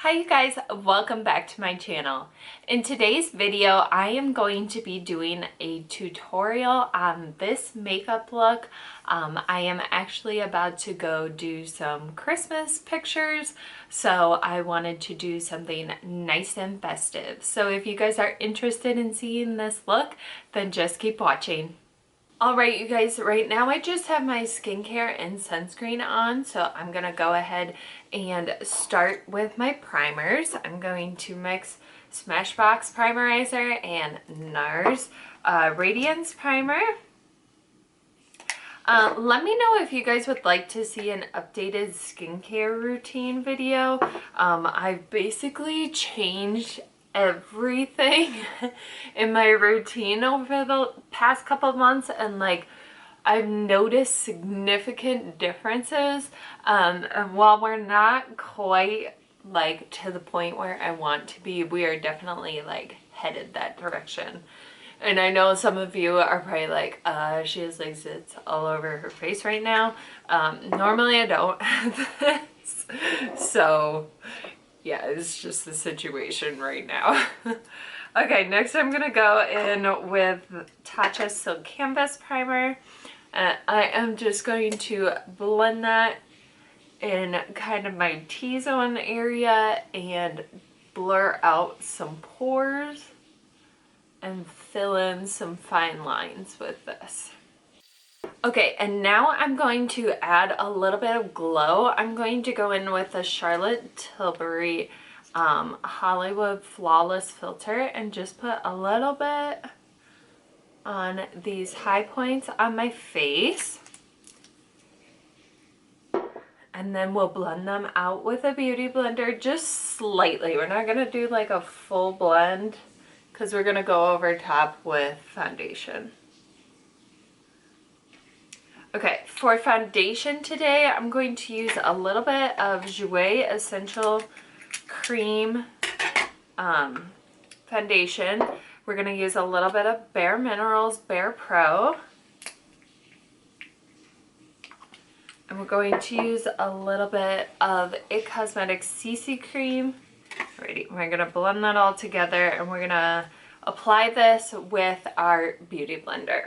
Hi you guys, welcome back to my channel. In today's video, I am going to be doing a tutorial on this makeup look. I am actually about to go do some Christmas pictures, so I wanted to do something nice and festive. So if you guys are interested in seeing this look, then just keep watching. Alright you guys, right now I just have my skincare and sunscreen on, so I'm going to go ahead and start with my primers. I'm going to mix Smashbox Primerizer and NARS Radiance Primer. Let me know if you guys would like to see an updated skincare routine video. I've basically changed everything in my routine over the past couple of months, and like I've noticed significant differences, and while we're not quite like to the point where I want to be, we are definitely like headed that direction. And I know some of you are probably like, she has like zits all over her face right now. Normally I don't have this, so yeah, it's just the situation right now. Okay, next I'm gonna go in with Tatcha Silk Canvas Primer. I am just going to blend that in kind of my T-zone area and blur out some pores and fill in some fine lines with this. Okay, and now I'm going to add a little bit of glow. I'm going to go in with the Charlotte Tilbury Hollywood Flawless Filter and just put a little bit on these high points on my face. And then we'll blend them out with a beauty blender just slightly. We're not going to do like a full blend because we're going to go over top with foundation. Okay, for foundation today, I'm going to use a little bit of Jouer Essential Cream foundation. We're going to use a little bit of Bare Minerals Bare Pro. And we're going to use a little bit of IT Cosmetics CC Cream. Alrighty, we're going to blend that all together and we're going to apply this with our beauty blender.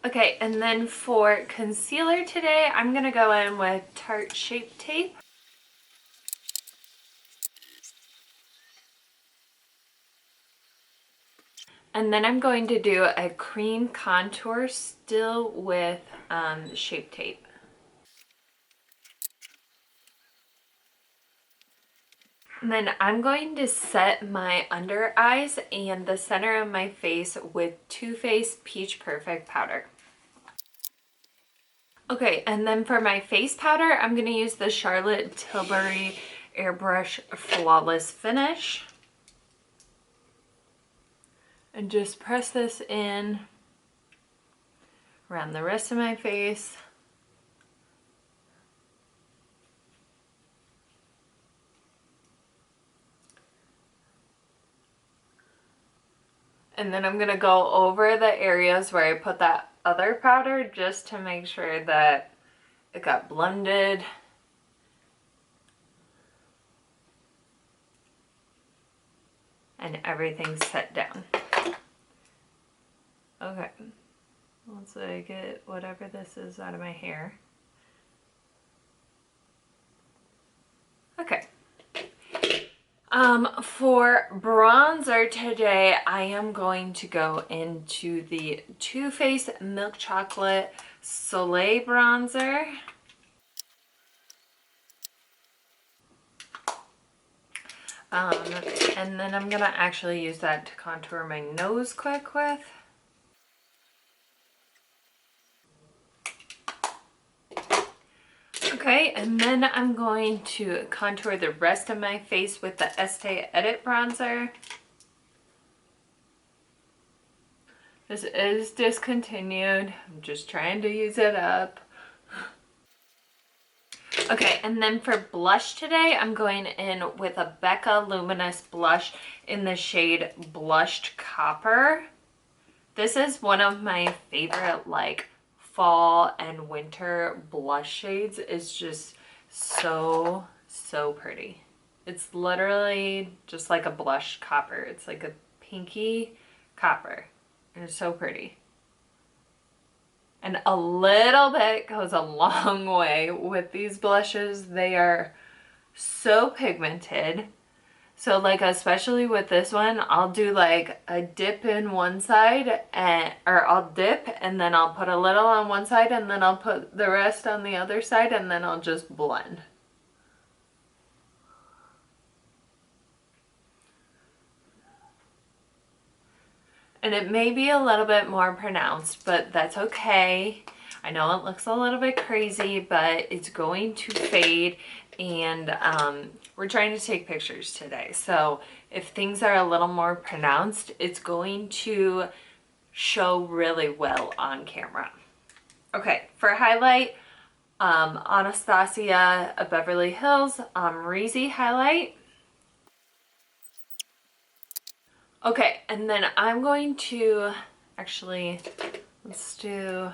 Okay, and then for concealer today, I'm going to go in with Tarte Shape Tape. And then I'm going to do a cream contour still with Shape Tape. And then I'm going to set my under eyes and the center of my face with Too Faced Peach Perfect powder. Okay, and then for my face powder, I'm going to use the Charlotte Tilbury Airbrush Flawless Finish. And just press this in around the rest of my face. And then I'm going to go over the areas where I put that other powder just to make sure that it got blended. And everything's set down. Okay. Once I get whatever this is out of my hair. Okay. For bronzer today, I am going to go into the Too Faced Milk Chocolate Soleil Bronzer. And then I'm gonna actually use that to contour my nose quick with. Okay, and then I'm going to contour the rest of my face with the Estee Edit bronzer. This is discontinued. I'm just trying to use it up. Okay, and then for blush today, I'm going in with a Becca Luminous blush in the shade Blushed Copper. This is one of my favorite like fall and winter blush shades is just so pretty. It's literally just like a blush copper. It's like a pinky copper, and it's so pretty. And a little bit goes a long way with these blushes. They are so pigmented. So like, especially with this one, I'll do like a dip in one side, or I'll dip and then I'll put a little on one side and then I'll put the rest on the other side, and then I'll just blend. And it may be a little bit more pronounced, but that's okay. I know it looks a little bit crazy, but it's going to fade, and we're trying to take pictures today. So if things are a little more pronounced, it's going to show really well on camera. Okay, for highlight, Anastasia of Beverly Hills Reezy highlight. Okay, and then I'm going to actually, let's do,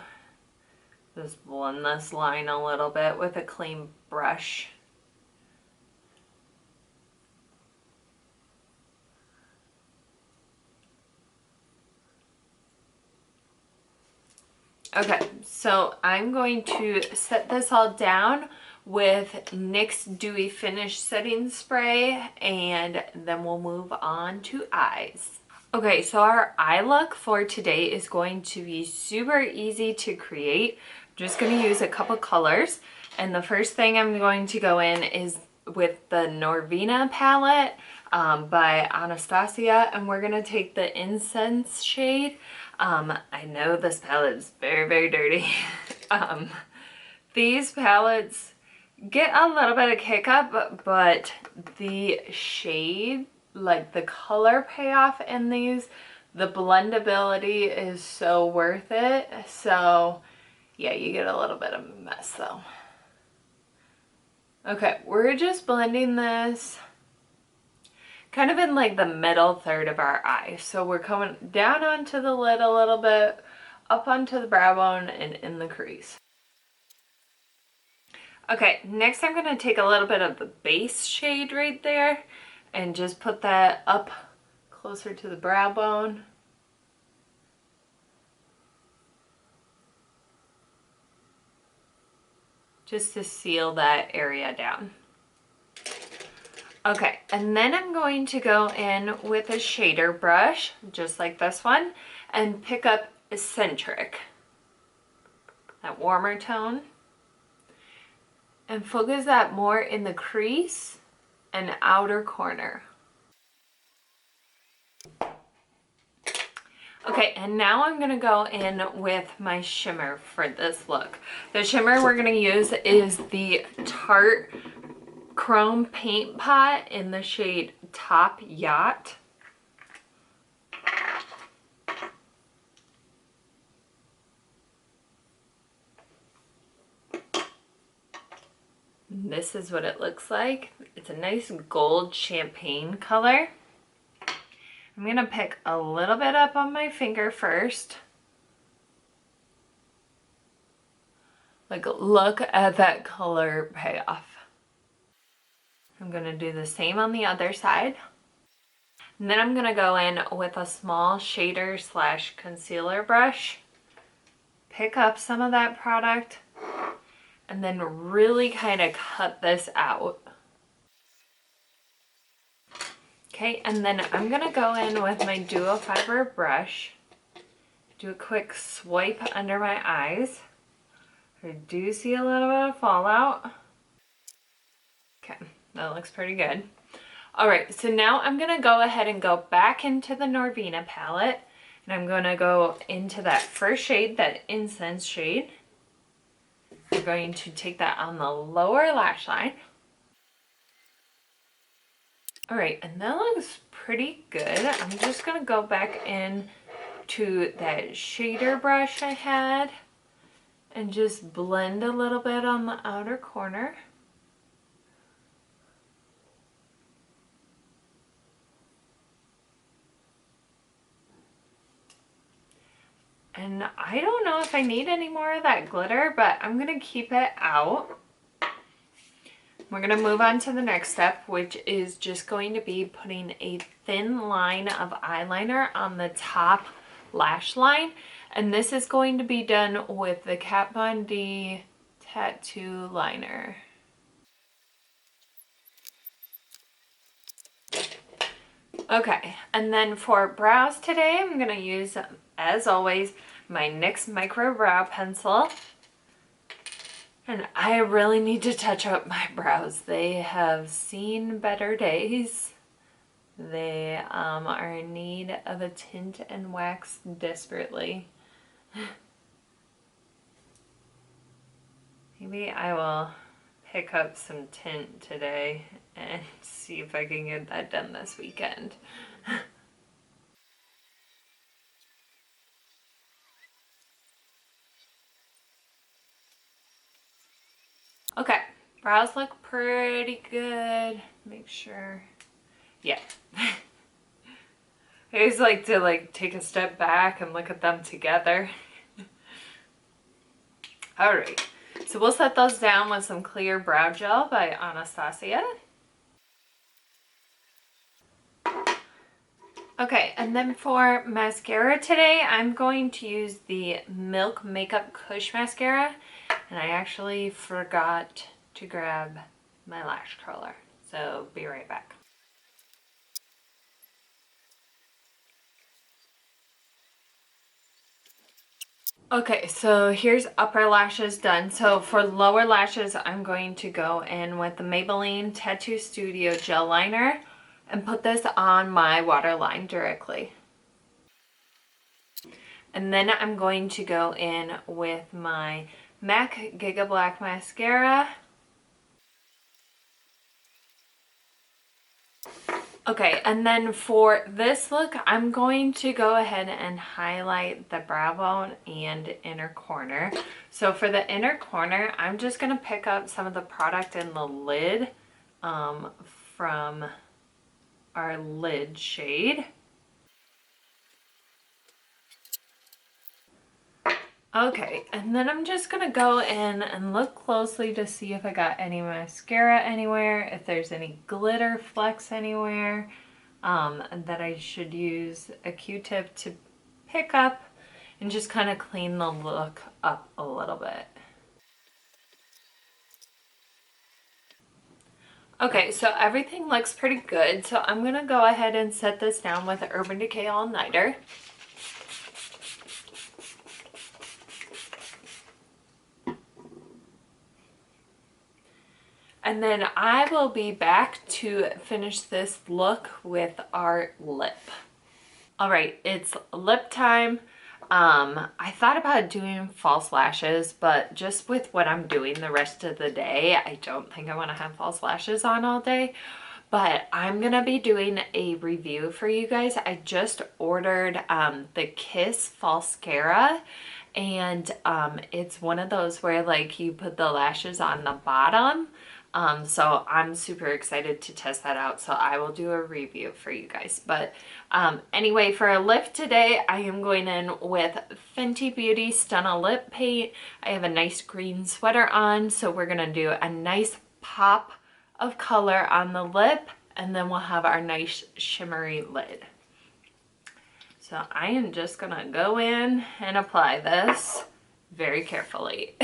just blend this line a little bit with a clean brush. Okay, so I'm going to set this all down with NYX Dewy Finish Setting Spray, and then we'll move on to eyes. Okay, so our eye look for today is going to be super easy to create. I'm just going to use a couple colors, and the first thing I'm going to go in is with the Norvina palette by Anastasia, and we're going to take the Incense shade. I know this palette is very dirty. These palettes get a little bit of kick up, but the shade, like the color payoff in these, the blendability is so worth it. So yeah, you get a little bit of a mess though. Okay, we're just blending this kind of in like the middle third of our eye. So we're coming down onto the lid a little bit, up onto the brow bone, and in the crease. Okay, next I'm going to take a little bit of the base shade right there and just put that up closer to the brow bone. Just to seal that area down. Okay, and then I'm going to go in with a shader brush, just like this one, and pick up Eccentric, that warmer tone, and focus that more in the crease and outer corner. Okay, and now I'm gonna go in with my shimmer for this look. The shimmer we're gonna use is the Tarte Chrome Paint Pot in the shade Top Yacht. And this is what it looks like. It's a nice gold champagne color. I'm gonna pick a little bit up on my finger first. Like, look at that color payoff. I'm gonna do the same on the other side. And then I'm gonna go in with a small shader slash concealer brush, pick up some of that product, and then really kind of cut this out. Okay, and then I'm gonna go in with my dual fiber brush, do a quick swipe under my eyes. I do see a little bit of fallout. Okay, that looks pretty good. All right, so now I'm gonna go ahead and go back into the Norvina palette, and I'm gonna go into that first shade, that Incense shade. I'm going to take that on the lower lash line. All right, and that looks pretty good. I'm just gonna go back in to that shader brush I had and just blend a little bit on the outer corner. And I don't know if I need any more of that glitter, but I'm gonna keep it out. We're gonna move on to the next step, which is just going to be putting a thin line of eyeliner on the top lash line. And this is going to be done with the Kat Von D tattoo liner. Okay, and then for brows today, I'm gonna use, as always, my NYX Micro Brow Pencil. And I really need to touch up my brows. They have seen better days. They are in need of a tint and wax desperately. Maybe I will pick up some tint today and see if I can get that done this weekend. Okay, brows look pretty good. Make sure. Yeah. I always like to take a step back and look at them together. All right, so we'll set those down with some clear brow gel by Anastasia. Okay, and then for mascara today, I'm going to use the Milk Makeup Kush Mascara. And I actually forgot to grab my lash curler. So be right back. Okay, so here's upper lashes done. So for lower lashes, I'm going to go in with the Maybelline Tattoo Studio Gel Liner and put this on my waterline directly. And then I'm going to go in with my MAC Giga Black Mascara. Okay, and then for this look, I'm going to go ahead and highlight the brow bone and inner corner. So for the inner corner, I'm just going to pick up some of the product in the lid from our lid shade. Okay, and then I'm just gonna go in and look closely to see if I got any mascara anywhere, if there's any glitter flecks anywhere, that I should use a Q-tip to pick up and just kind of clean the look up a little bit. Okay, so everything looks pretty good, so I'm gonna go ahead and set this down with Urban Decay All Nighter. And then I will be back to finish this look with our lip. All right, it's lip time. I thought about doing false lashes, but just with what I'm doing the rest of the day, I don't think I want to have false lashes on all day. But I'm gonna be doing a review for you guys. I just ordered the Kiss Falscara, and it's one of those where like you put the lashes on the bottom. So I'm super excited to test that out. So I will do a review for you guys. But anyway, for a lip today, I am going in with Fenty Beauty Stunna Lip Paint. I have a nice green sweater on, so we're gonna do a nice pop of color on the lip, and then we'll have our nice shimmery lid. So I am just gonna go in and apply this very carefully.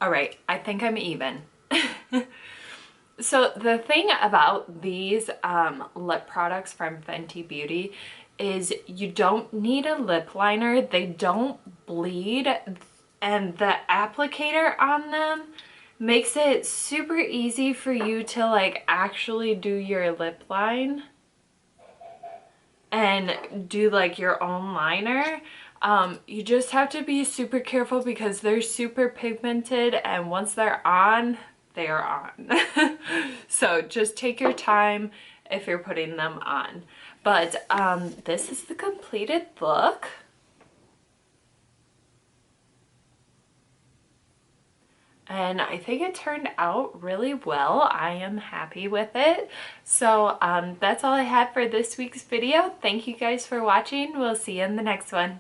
All right, I think I'm even. So the thing about these lip products from Fenty Beauty is you don't need a lip liner. They don't bleed, and the applicator on them makes it super easy for you to like actually do your lip line and do like your own liner. You just have to be super careful because they're super pigmented, and once they're on, they are on. So just take your time if you're putting them on. But this is the completed look. and I think it turned out really well. I am happy with it. So that's all I had for this week's video. Thank you guys for watching. We'll see you in the next one.